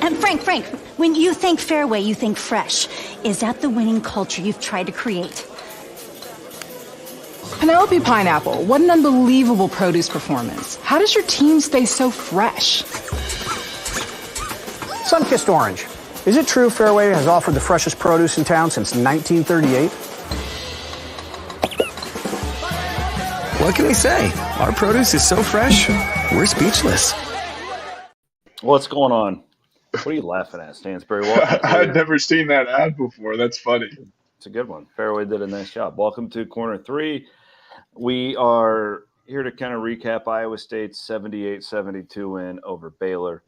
And Frank, when you think fairway, you think fresh. Is that the winning culture you've tried to create? Penelope Pineapple, what an unbelievable produce performance. How does your team stay so fresh? Sunkissed Orange. Is it true Fairway has offered the freshest produce in town since 1938? What can we say? Our produce is so fresh, we're speechless. What's going on? What are you laughing at, Stansbury? I've never seen that ad before. That's funny. It's a good one. Fairway did a nice job. Welcome to Corner 3. We are here to kind of recap Iowa State's 78-72 win over Baylor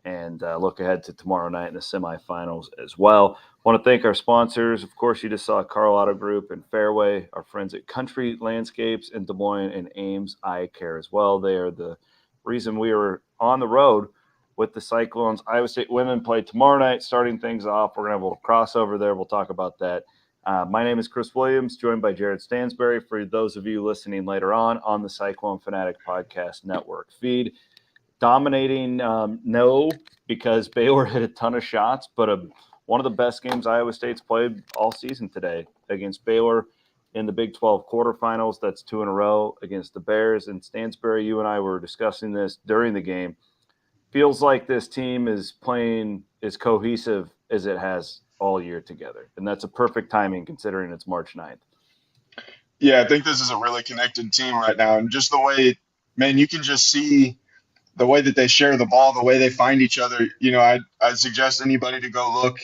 and look ahead to tomorrow night in the semifinals as well. Want to thank our sponsors. Of course, you just saw Carl Auto Group and Fairway, our friends at Country Landscapes in Des Moines and Ames Eye Care as well. They are the reason we were on the road with the Cyclones. Iowa State women play tomorrow night, starting things off. We're going to have a little crossover there. We'll talk about that. My name is Chris Williams, joined by Jared Stansbury. For those of you listening later on the Cyclone Fanatic Podcast Network feed. Dominating, no, because Baylor hit a ton of shots, but one of the best games Iowa State's played all season today against Baylor in the Big 12 quarterfinals. That's 2 in a row against the Bears. And Stansbury, you and I were discussing this during the game. Feels like this team is playing as cohesive as it has all year together. And that's a perfect timing considering it's March 9th. Yeah, I think this is a really connected team right now. And just the way, man, you can just see the way that they share the ball, the way they find each other. You know, I'd suggest anybody to go look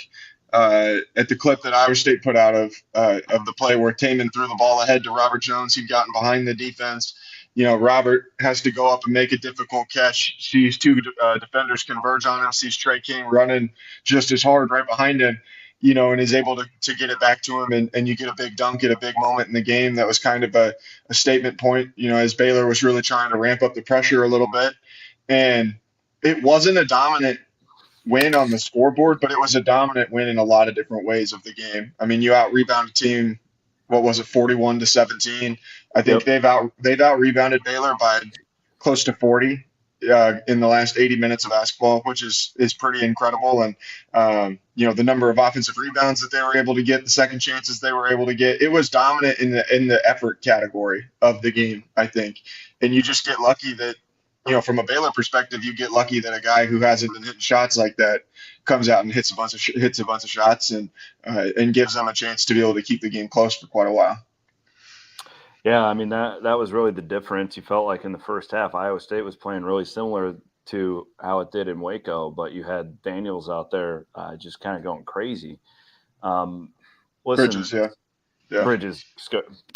at the clip that Iowa State put out of the play where Taman threw the ball ahead to Robert Jones. He'd gotten behind the defense. You know, Robert has to go up and make a difficult catch. Sees two defenders converge on him. Sees Trey King running just as hard right behind him, you know, and is able to get it back to him. And you get a big dunk at a big moment in the game. That was kind of a statement point, you know, as Baylor was really trying to ramp up the pressure a little bit. And it wasn't a dominant win on the scoreboard, but it was a dominant win in a lot of different ways of the game. I mean, you out-rebounded team, what was it, 41-17? I think they've out-rebounded Baylor by close to 40 in the last 80 minutes of basketball, which is pretty incredible. And, you know, the number of offensive rebounds that they were able to get, the second chances they were able to get, it was dominant in the effort category of the game, I think. And you just get lucky that, you know, from a Baylor perspective, you get lucky that a guy who hasn't been hitting shots like that comes out and hits a bunch of shots and gives them a chance to be able to keep the game close for quite a while. Yeah, I mean, that was really the difference. You felt like in the first half, Iowa State was playing really similar to how it did in Waco, but you had Daniels out there just kind of going crazy. Bridges, yeah. Bridges,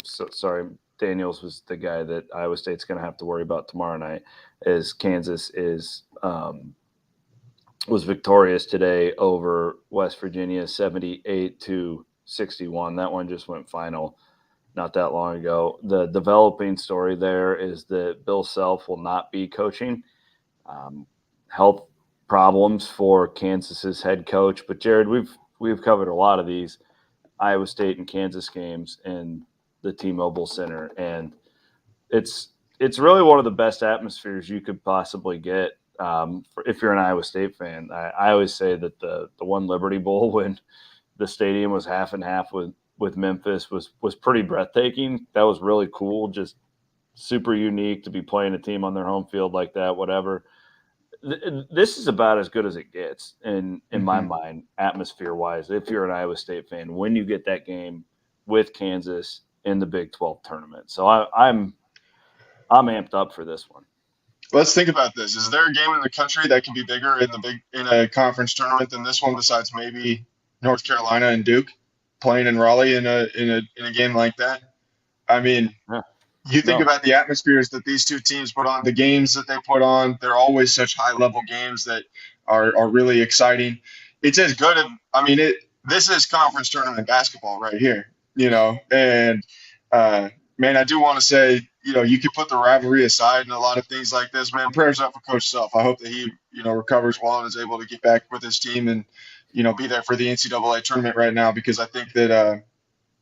sorry. Daniels was the guy that Iowa State's going to have to worry about tomorrow night, as Kansas was victorious today over West Virginia, 78-61. That one just went final not that long ago. The developing story there is that Bill Self will not be coaching. Health problems for Kansas's head coach, but Jared, we've covered a lot of these Iowa State and Kansas games in the T-Mobile Center, and it's really one of the best atmospheres you could possibly get if you're an Iowa State fan. I always say that the one Liberty Bowl when the stadium was half and half with Memphis was pretty breathtaking. That was really cool, just super unique to be playing a team on their home field like that, whatever. This is about as good as it gets in my mind, atmosphere-wise, if you're an Iowa State fan, when you get that game with Kansas in the Big 12 tournament. So I'm amped up for this one. Let's think about this. Is there a game in the country that can be bigger in a conference tournament than this one, besides maybe North Carolina and Duke playing in Raleigh in a game like that? I mean, you think about the atmospheres that these two teams put on, the games that they put on. They're always such high-level games that are really exciting. It's as good as, I mean, this is conference tournament basketball right here, you know. And, man, I do want to say, you know, you could put the rivalry aside and a lot of things like this. Man, prayers up for Coach Self. I hope that he, you know, recovers well and is able to get back with his team and, you know, be there for the NCAA tournament right now, because I think that,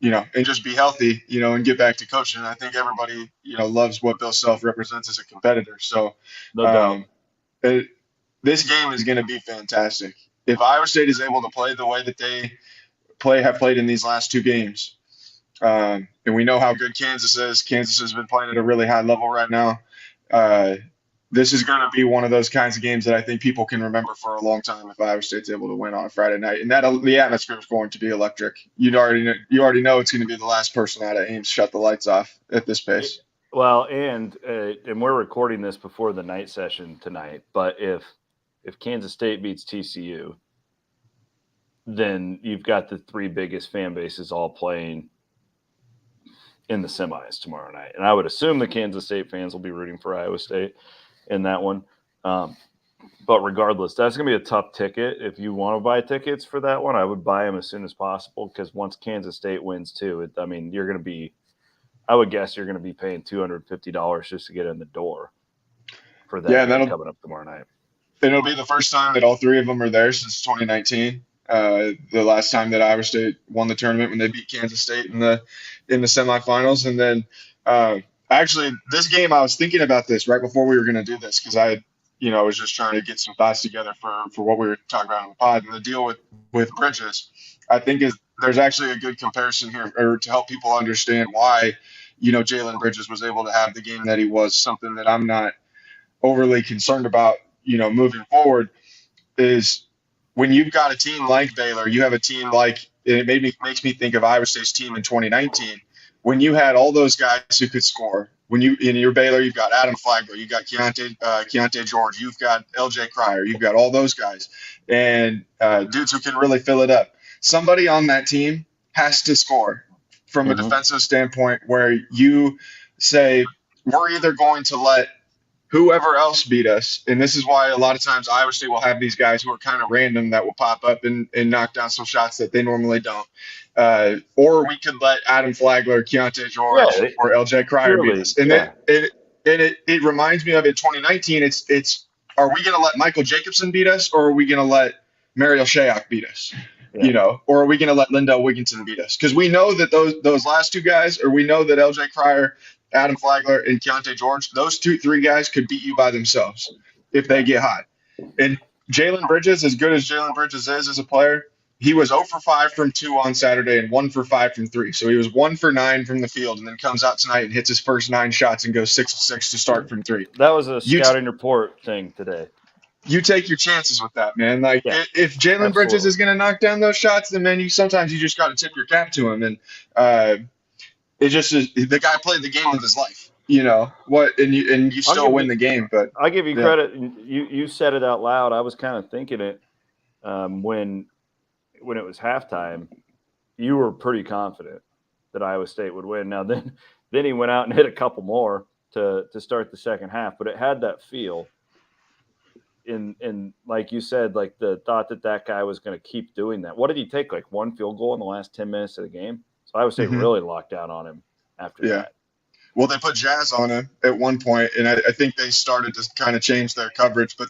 you know, and just be healthy, you know, and get back to coaching. I think everybody, you know, loves what Bill Self represents as a competitor. So no doubt. This game is going to be fantastic. if Iowa State is able to play the way that they have played in these last two games, and we know how good Kansas is. Kansas has been playing at a really high level right now. This is going to be one of those kinds of games that I think people can remember for a long time if Iowa State's able to win on a Friday night. And that the atmosphere is going to be electric. You already know it's going to be the last person out of Ames shut the lights off at this pace. Well, and we're recording this before the night session tonight. But if Kansas State beats TCU, then you've got the three biggest fan bases all playing in the semis tomorrow night. And I would assume the Kansas State fans will be rooting for Iowa State in that one. But regardless, that's going to be a tough ticket. If you want to buy tickets for that one, I would buy them as soon as possible, because once Kansas State wins too, you're going to be – I would guess you're going to be paying $250 just to get in the door for that game coming up tomorrow night. It'll be the first time that all three of them are there since 2019. The last time that Iowa State won the tournament when they beat Kansas State in the semifinals. And then actually this game, I was thinking about this right before we were going to do this, because I was just trying to get some thoughts together for what we were talking about on the pod. And the deal with Bridges, I think there's actually a good comparison here, or to help people understand why, Jalen Bridges was able to have the game that he was, something that I'm not overly concerned about, moving forward, is when you've got a team like Baylor, you have a team like, it makes me think of Iowa State's team in 2019, when you had all those guys who could score. When in your Baylor, you've got Adam Flagler, you've got Keontae George, you've got LJ Cryer, you've got all those guys, and dudes who can really fill it up. Somebody on that team has to score from a defensive standpoint, where you say, we're either going to let whoever else beat us. And this is why a lot of times Iowa State will have these guys who are kind of random that will pop up and knock down some shots that they normally don't. Or we could let Adam Flagler, Keontae George, or LJ Cryer beat us. And it reminds me of in 2019, it's are we going to let Michael Jacobson beat us, or are we going to let Mariel Shayok beat us? Or are we going to let Lindell Wigginton beat us? Because we know that those last two guys, or we know that LJ Cryer, Adam Flagler, and Keontae George, those 2-3 guys could beat you by themselves if they get hot. And Jalen Bridges, as good as Jalen Bridges is as a player, he was 0 for 5 from 2 on Saturday and 1 for 5 from 3. So he was 1 for 9 from the field, and then comes out tonight and hits his first 9 shots and goes 6 of 6 to start from 3. That was a scouting report thing today. You take your chances with that, man. If Jalen Bridges is going to knock down those shots, then, man, sometimes you just got to tip your cap to him. And it just is, the guy played the game of his life, and you still win the game. But I'll give you credit. You said it out loud. I was kind of thinking it when it was halftime. You were pretty confident that Iowa State would win. Now then he went out and hit a couple more to start the second half, but it had that feel. In like you said, like the thought that guy was going to keep doing that. What did he take? Like one field goal in the last 10 minutes of the game? So Iowa State really locked down on him after that. Well, they put Jazz on him at one point, and I think they started to kind of change their coverage. But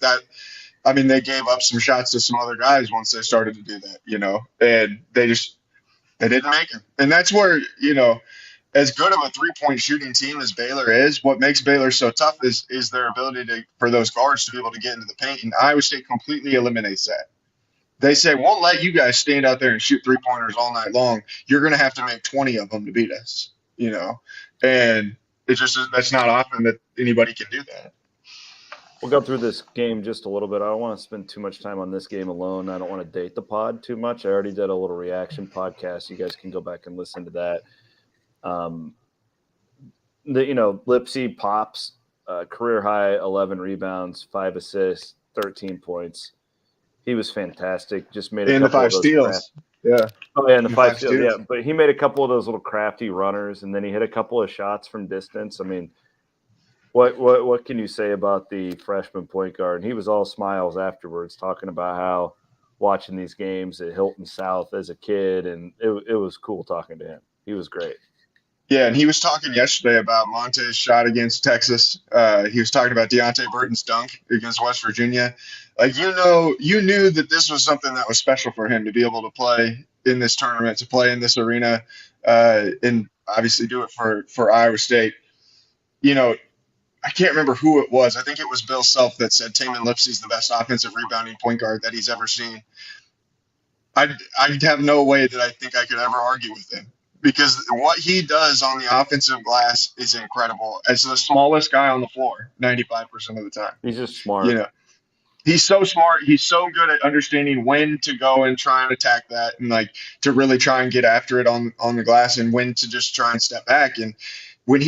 they gave up some shots to some other guys once they started to do that, and they didn't make him. And that's where, as good of a three-point shooting team as Baylor is, what makes Baylor so tough is their ability for those guards to be able to get into the paint, and Iowa State completely eliminates that. They say, won't let you guys stand out there and shoot three-pointers all night long. You're going to have to make 20 of them to beat us, And that's not often that anybody can do that. We'll go through this game just a little bit. I don't want to spend too much time on this game alone. I don't want to date the pod too much. I already did a little reaction podcast. You guys can go back and listen to that. Lipsy pops, career high 11 rebounds, 5 assists, 13 points. He was fantastic. Just made a couple of those steals. Yeah. Oh yeah, and the 5 steals. Yeah, but he made a couple of those little crafty runners, and then he hit a couple of shots from distance. I mean, what can you say about the freshman point guard? And he was all smiles afterwards, talking about how watching these games at Hilton South as a kid, and it was cool talking to him. He was great. Yeah, and he was talking yesterday about Monte's shot against Texas. He was talking about Deontay Burton's dunk against West Virginia. You knew that this was something that was special for him to be able to play in this tournament, to play in this arena, and obviously do it for Iowa State. I can't remember who it was. I think it was Bill Self that said Taman Lipsey's the best offensive rebounding point guard that he's ever seen. I'd have no way that I think I could ever argue with him, because what he does on the offensive glass is incredible. As the smallest guy on the floor, 95% of the time. He's just smart. You know, he's so smart. He's so good at understanding when to go and try and attack that, and like to really try and get after it on the glass, and when to just try and step back. And when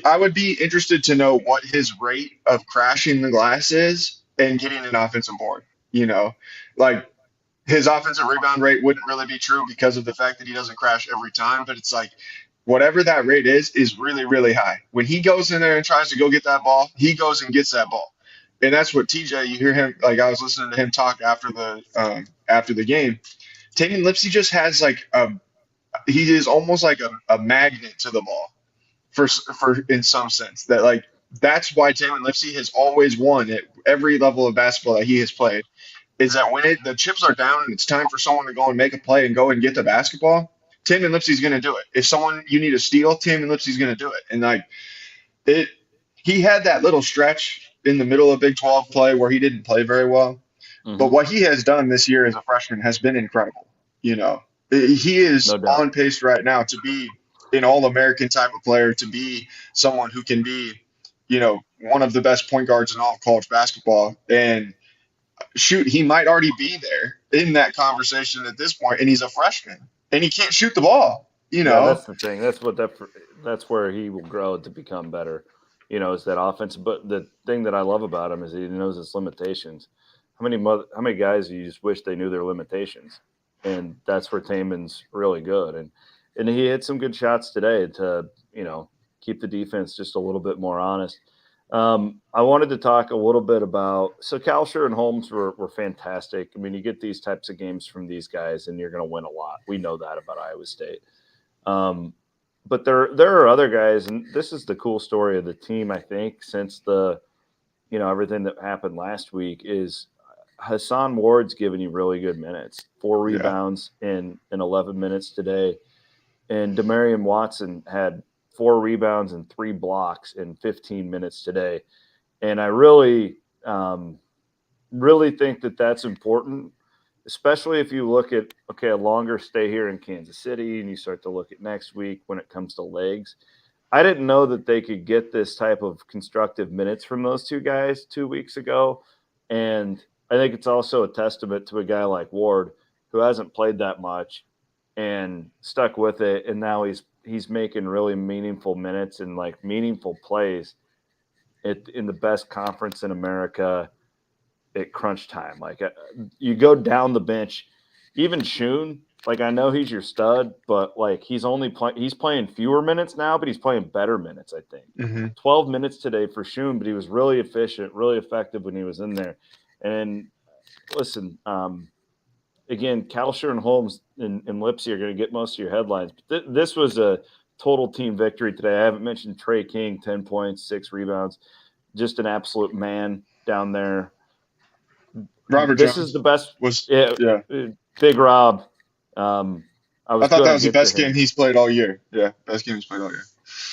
I would be interested to know what his rate of crashing the glass is and getting an offensive board. You know, like his offensive rebound rate wouldn't really be true because of the fact that he doesn't crash every time, but it's like whatever that rate is really, really high. When he goes in there and tries to go get that ball, he goes and gets that ball. And that's what TJ, you hear him, like I was listening to him talk after the game. Taman Lipsey just has he is almost like a magnet to the ball for in some sense, that like, that's why Taman Lipsey has always won at every level of basketball that he has played, is that when the chips are down and it's time for someone to go and make a play and go and get the basketball, Taman Lipsey's going to do it. If you need a steal, Taman Lipsey's going to do it. And like he had that little stretch in the middle of Big 12 play where he didn't play very well. Mm-hmm. But what he has done this year as a freshman has been incredible. You know, he is on pace right now to be an All-American type of player, to be someone who can be, you know, one of the best point guards in all of college basketball. And shoot, he might already be there in that conversation at this point, and he's a freshman, and he can't shoot the ball. You know, that's the thing. That's where he will grow to become better. You know, is that offense. But the thing that I love about him is he knows his limitations. How many guys do you just wish they knew their limitations? And that's where Taman's really good. And he hit some good shots today to, you know, keep the defense just a little bit more honest. I wanted to talk a little bit about, so Kalscheur and Holmes were fantastic. I mean, you get these types of games from these guys and you're going to win a lot. We know that about Iowa State. But there are other guys, and this is the cool story of the team, I think, since everything that happened last week, is Hassan Ward's given you really good minutes, 4 rebounds in 11 minutes today. And Demarion Watson had 4 rebounds and 3 blocks in 15 minutes today. And I really think that that's important, especially if you look at, a longer stay here in Kansas City and you start to look at next week when it comes to legs. I didn't know that they could get this type of constructive minutes from those two guys 2 weeks ago. And I think it's also a testament to a guy like Ward, who hasn't played that much and stuck with it. And now he's making really meaningful minutes and like meaningful plays in the best conference in America at crunch time. Like you go down the bench, even Schoen, like I know he's your stud, but like he's playing fewer minutes now, but he's playing better minutes, I think. Mm-hmm. 12 minutes today for Schoen, but he was really efficient, really effective when he was in there. And listen, again, Kalscheur and Holmes and Lipsey are going to get most of your headlines. But this was a total team victory today. I haven't mentioned Trey King, 10 points, 6 rebounds, just an absolute man down there. Robert this Jones is the best. Big Rob. I thought that was the best game he's played all year. Yeah, best game he's played all year.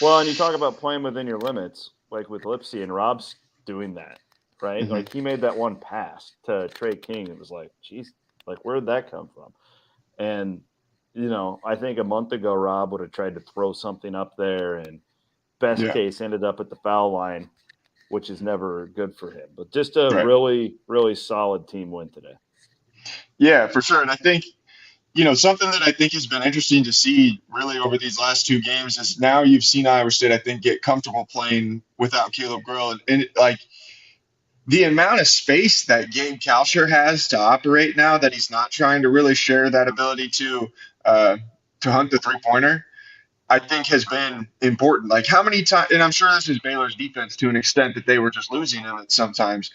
Well, and you talk about playing within your limits, like with Lipsey, and Rob's doing that, right? Mm-hmm. Like he made that one pass to Trey King. It was like, geez, like where did that come from? And, you know, I think a month ago, Rob would have tried to throw something up there, and best case ended up at the foul line, which is never good for him. But just a really, really solid team win today. Yeah, for sure. And I think, you know, something that I think has been interesting to see really over these last 2 games is now you've seen Iowa State, I think, get comfortable playing without Caleb Grill. And like the amount of space that Gabe Kalscheur has to operate now, that he's not trying to really share that ability to hunt the 3-pointer, I think has been important. Like how many times, and I'm sure this is Baylor's defense to an extent that they were just losing him at sometimes,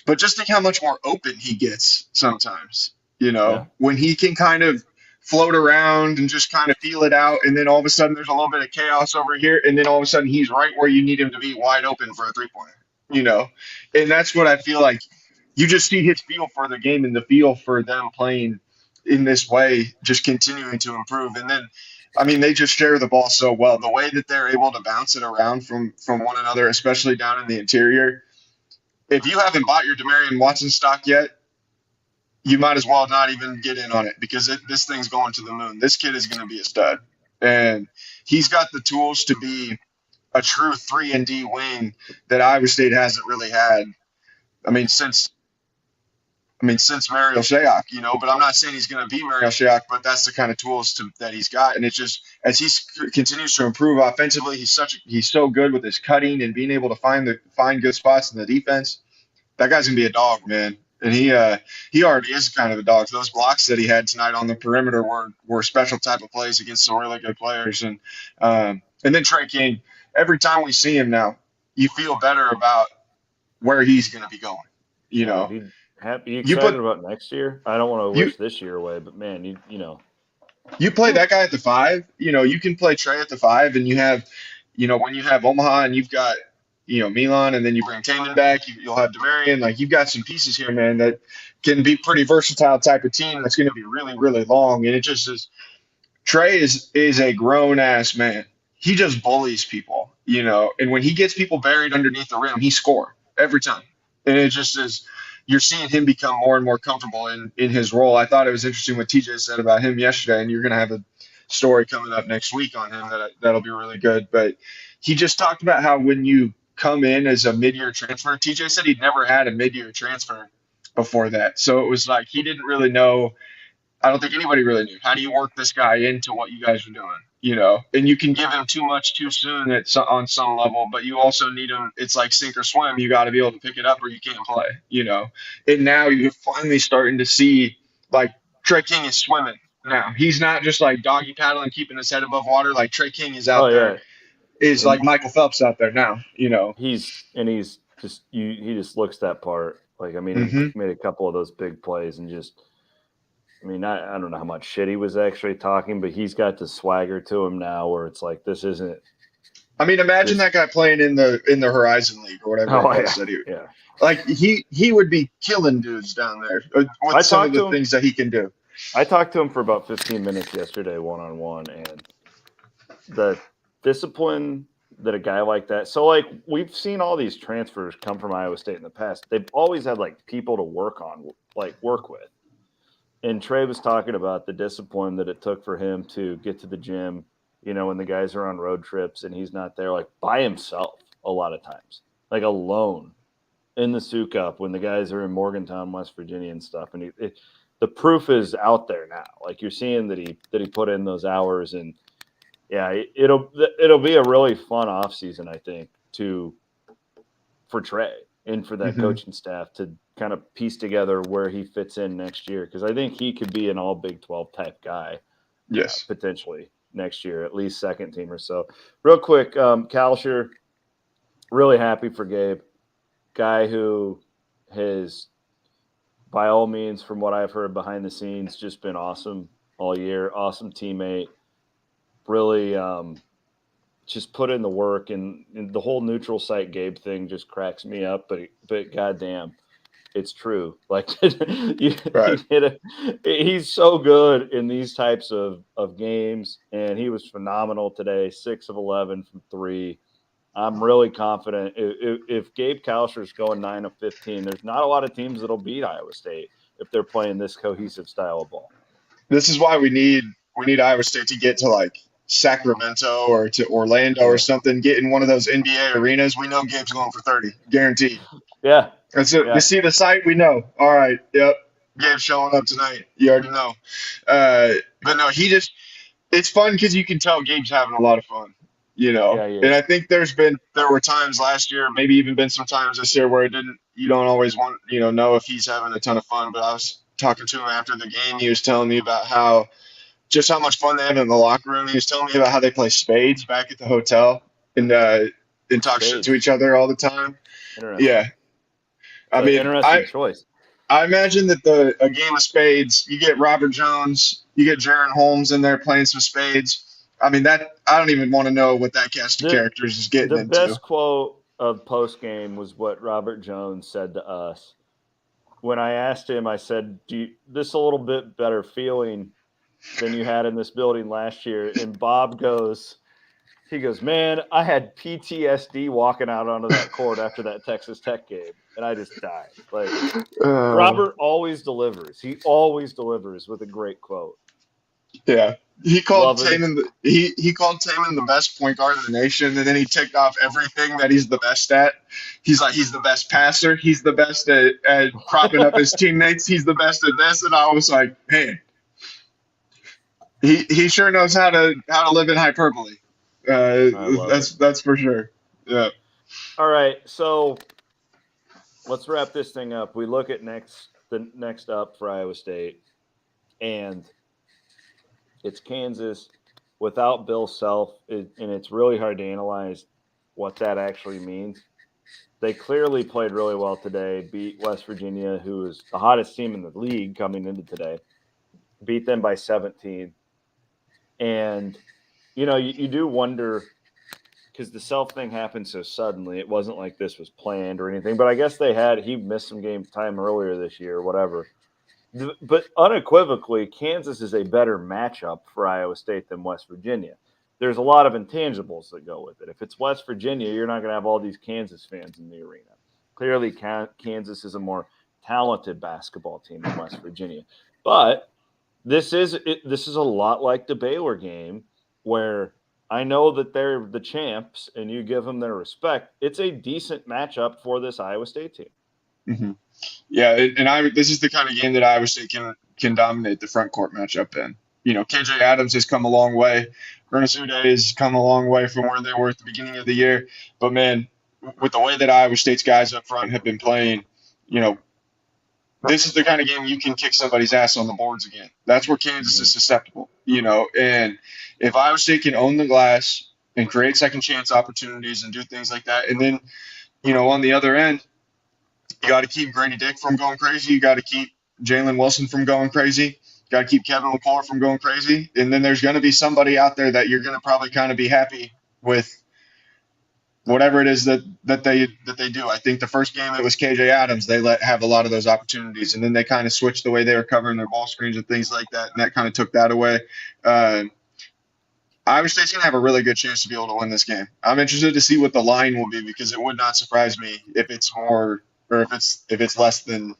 but just think how much more open he gets sometimes, you know, when he can kind of float around and just kind of feel it out. And then all of a sudden there's a little bit of chaos over here. And then all of a sudden he's right where you need him to be, wide open for a 3-pointer, you know? And that's what I feel like you just see his feel for the game and the feel for them playing in this way, just continuing to improve. And then I mean, they just share the ball so well. The way that they're able to bounce it around from one another, especially down in the interior. If you haven't bought your Demarion Watson stock yet, you might as well not even get in on it because this thing's going to the moon. This kid is going to be a stud, and he's got the tools to be a true 3-and-D wing that Iowa State hasn't really had. I mean, since Mariel Shayok, but I'm not saying he's going to be Mariel Shayok, but that's the kind of tools that he's got. And it's just, as he continues to improve offensively, he's so good with his cutting and being able to find good spots in the defense. That guy's going to be a dog, man. And he already is kind of a dog. Those blocks that he had tonight on the perimeter were special type of plays against some really good players. And then Trey King, every time we see him now, you feel better about where he's going to be going, You excited about next year? I don't want to wish this year away, but man, you play that guy at the 5. You can play Trey at the 5, and you have, when you have Omaha and you've got, Milan, and then you bring Taman back, you'll have Demarion. Like, you've got some pieces here, man, that can be pretty versatile type of team that's going to be really, really long. And it just is. Trey is a grown ass man. He just bullies people, and when he gets people buried underneath the rim, he scores every time. And it just is. You're seeing him become more and more comfortable in his role. I thought it was interesting what TJ said about him yesterday, and you're going to have a story coming up next week on him that'll be really good. But he just talked about how when you come in as a mid-year transfer, TJ said he'd never had a mid-year transfer before that. So it was like he didn't really know. I don't think anybody really knew. How do you work this guy into what you guys are doing? And you can give him too much too soon on some level, but you also need him. It's like sink or swim. You got to be able to pick it up or you can't play, And now you're finally starting to see, like, Trey King is swimming now. He's not just like doggy paddling, keeping his head above water. Like, Trey King is out there. Is like Michael Phelps out there now, he just looks that part. Like, I mean, he made a couple of those big plays and just, I mean, I don't know how much shit he was actually talking, but he's got the swagger to him now where it's like, this isn't. I mean, imagine that guy playing in the Horizon League or whatever. Like, he would be killing dudes down there with some of the things that he can do. I talked to him for about 15 minutes yesterday, one-on-one, and the discipline that a guy like that. So, like, we've seen all these transfers come from Iowa State in the past. They've always had, like, people to work with. And Trey was talking about the discipline that it took for him to get to the gym, when the guys are on road trips and he's not there, like, by himself a lot of times, like, alone in the Souk Up when the guys are in Morgantown, West Virginia and stuff. And the proof is out there now. Like, you're seeing that he put in those hours, and yeah, it'll be a really fun offseason, I think, for Trey and for that coaching staff to kind of piece together where he fits in next year, because I think he could be an all Big 12 type guy. Yes, potentially next year, at least second team or so. Real quick, Kalscheur, really happy for Gabe, guy who has, by all means, from what I've heard behind the scenes, just been awesome all year. Awesome teammate. Really just put in the work, and the whole neutral site Gabe thing just cracks me up, but goddamn, it's true. Like, he's so good in these types of games, and he was phenomenal today. 6 of 11 from 3. I'm really confident if Gabe Kalscheur is going 9 of 15, there's not a lot of teams that'll beat Iowa State if they're playing this cohesive style of ball. This is why we need Iowa State to get to, like, Sacramento or to Orlando or something, get in one of those NBA arenas. We know Gabe's going for 30, guaranteed. Yeah. And so you see the site, we know. All right, yep, Gabe's showing up tonight. You already know. But no, it's fun because you can tell Gabe's having a lot of fun, Yeah, And I think there were times last year, maybe even been some times this year where you don't always want, know if he's having a ton of fun. But I was talking to him after the game. He was telling me about how much fun they have in the locker room. He was telling me about how they play spades back at the hotel and talk shit to each other all the time. Yeah. I mean, interesting choice. I imagine that a game of spades, you get Robert Jones, you get Jaron Holmes in there playing some spades. I mean, I don't even want to know what that cast of characters is getting into. The best quote of post game was what Robert Jones said to us. When I asked him, I said, this a little bit better feeling than you had in this building last year. And Bob goes, man, I had PTSD walking out onto that court after that Texas Tech game, and I just died. Like, Robert always delivers. He always delivers with a great quote. Yeah. He called Love it. Taman he called Taman the best point guard in the nation, and then he ticked off everything that he's the best at. He's like, he's the best passer, he's the best at propping up his teammates, he's the best at this, and I was like, man, he sure knows how to live in hyperbole. That's for sure. Yeah. All right, so let's wrap this thing up. We look at the next up for Iowa State, and it's Kansas without Bill Self, and it's really hard to analyze what that actually means. They clearly played really well today, beat West Virginia, who is the hottest team in the league coming into today, beat them by 17. And, you do wonder, because the Self thing happened so suddenly. It wasn't like this was planned or anything, but I guess he missed some game time earlier this year, whatever. But unequivocally, Kansas is a better matchup for Iowa State than West Virginia. There's a lot of intangibles that go with it. If it's West Virginia, you're not going to have all these Kansas fans in the arena. Clearly, Kansas is a more talented basketball team than West Virginia. But this is a lot like the Baylor game, where I know that they're the champs and you give them their respect. It's a decent matchup for this Iowa State team. Mm-hmm. Yeah, and this is the kind of game that Iowa State can dominate the front court matchup in. KJ Adams has come a long way. Ernest Uday has come a long way from where they were at the beginning of the year. But, man, with the way that Iowa State's guys up front have been playing, this is the kind of game you can kick somebody's ass on the boards again. That's where Kansas is susceptible, And if Iowa State can own the glass and create second chance opportunities and do things like that, and then, on the other end, you got to keep Grady Dick from going crazy. You got to keep Jalen Wilson from going crazy. You got to keep Kevin McCullough from going crazy. And then there's going to be somebody out there that you're going to probably kind of be happy with whatever it is that they do. I think the first game it was KJ Adams. They have a lot of those opportunities, and then they kind of switched the way they were covering their ball screens and things like that, and that kind of took that away. Iowa State's going to have a really good chance to be able to win this game. I'm interested to see what the line will be, because it would not surprise me if it's more or if it's less than,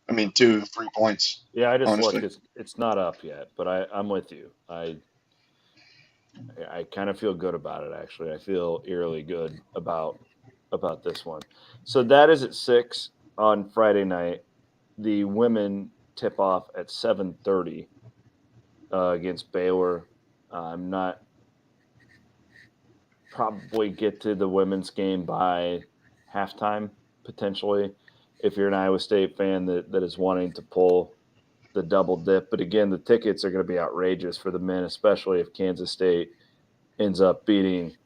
2-3 points. Yeah, I just honestly. looked. It's not up yet, but I'm with you. I kind of feel good about it, actually. I feel eerily good about this one. So that is at 6 on Friday night. The women tip off at 7:30 against Baylor. I'm not probably get to the women's game by halftime, potentially, if you're an Iowa State fan that is wanting to pull the double dip. But again, the tickets are going to be outrageous for the men, especially if Kansas State ends up beating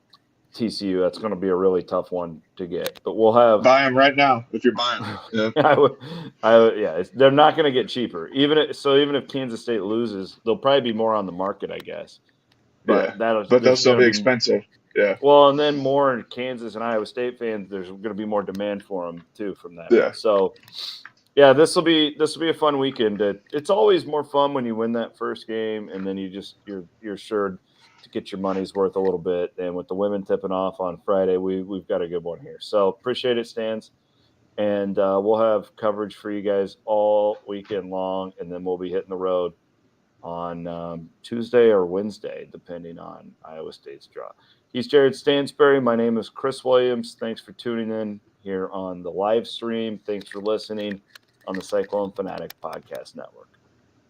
TCU. That's going to be a really tough one to get. But we'll have buy them right now if you're buying them. Yeah. They're not going to get cheaper. Even if Kansas State loses, they'll probably be more on the market, I guess. But they'll still be expensive. Yeah. Well, and then more in Kansas and Iowa State fans, there's going to be more demand for them too from that. Yeah. So, yeah, this will be a fun weekend. It's always more fun when you win that first game, and then you're sure to get your money's worth a little bit. And with the women tipping off on Friday, we've got a good one here. So appreciate it, Stanz. And we'll have coverage for you guys all weekend long, and then we'll be hitting the road on Tuesday or Wednesday, depending on Iowa State's draw. He's Jared Stansbury. My name is Chris Williams. Thanks for tuning in here on the live stream. Thanks for listening on the Cyclone Fanatic Podcast Network.